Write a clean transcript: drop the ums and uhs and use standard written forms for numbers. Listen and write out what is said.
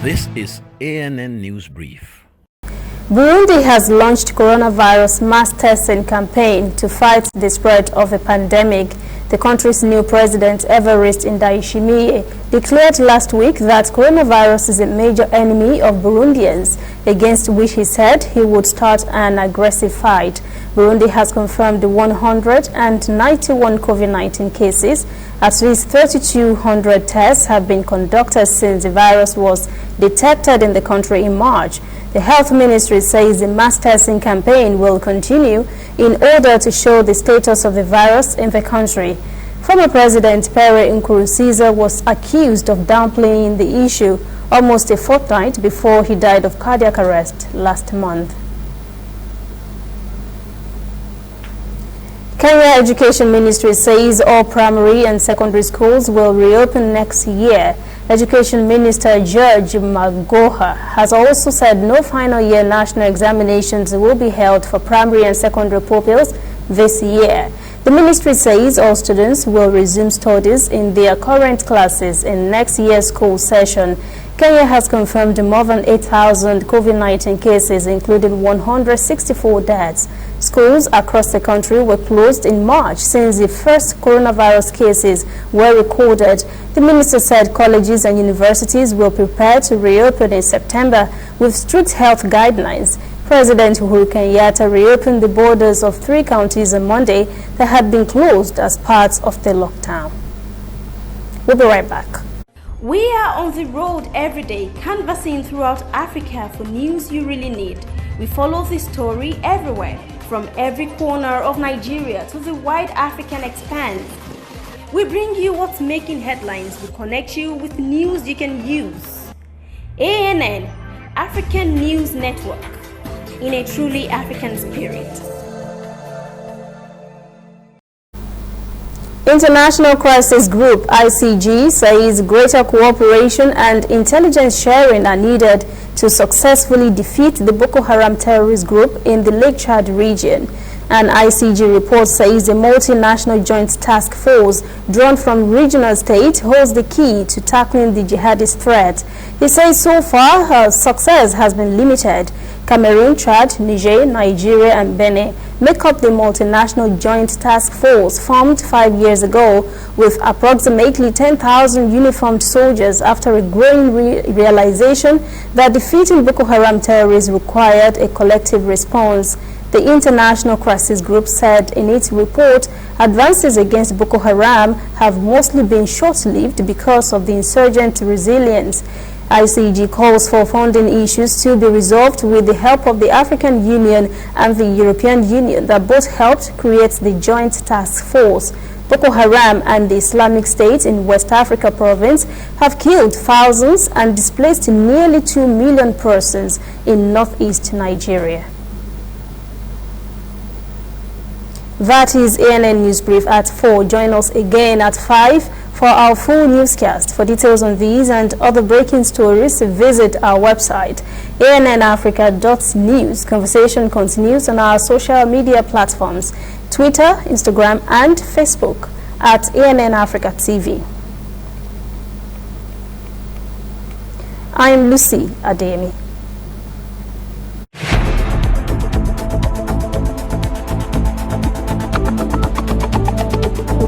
This is ANN News Brief. Burundi has launched coronavirus mass testing campaign to fight the spread of the pandemic. The country's new president, Evariste Ndayishimiye, declared last week that coronavirus is a major enemy of Burundians, against which he said he would start an aggressive fight. Burundi has confirmed 191 COVID-19 cases. At least 3,200 tests have been conducted since the virus was detected in the country in March. The health ministry says the mass testing campaign will continue in order to show the status of the virus in the country. Former President Pierre Nkurunziza was accused of downplaying the issue almost a fortnight before he died of cardiac arrest last month. Kenya Education Ministry says all primary and secondary schools will reopen next year. Education Minister George Magoha has also said no final year national examinations will be held for primary and secondary pupils this year. The ministry says all students will resume studies in their current classes in next year's school session. Kenya has confirmed more than 8,000 COVID-19 cases, including 164 deaths. Schools across the country were closed in March since the first coronavirus cases were recorded. The minister said colleges and universities will prepare to reopen in September with strict health guidelines. President Uhuru Kenyatta reopened the borders of 3 counties on Monday that had been closed as part of the lockdown. We'll be right back. We are on the road every day, canvassing throughout Africa for news you really need. We follow the story everywhere, from every corner of Nigeria to the wide African expanse. We bring you what's making headlines. We connect you with news you can use. ANN, African News Network, in a truly African spirit. International Crisis Group ICG says greater cooperation and intelligence sharing are needed to successfully defeat the Boko Haram terrorist group in the Lake Chad region. An ICG report says a multinational joint task force drawn from regional states holds the key to tackling the jihadist threat. He says so far her success has been limited. Cameroon, Chad, Niger, Nigeria and Benin make up the multinational joint task force formed 5 years ago with approximately 10,000 uniformed soldiers after a growing realization that defeating Boko Haram terrorists required a collective response. The International Crisis Group said in its report advances against Boko Haram have mostly been short-lived because of the insurgent resilience. ICG calls for funding issues to be resolved with the help of the African Union and the European Union that both helped create the joint task force. Boko Haram and the Islamic State in West Africa province have killed thousands and displaced nearly 2 million persons in northeast Nigeria. That is ANN News Brief at 4. Join us again at 5 for our full newscast. For details on these and other breaking stories, visit our website, annafrica.news. Conversation continues on our social media platforms, Twitter, Instagram, and Facebook at ANN Africa TV. I am Lucy Ademi.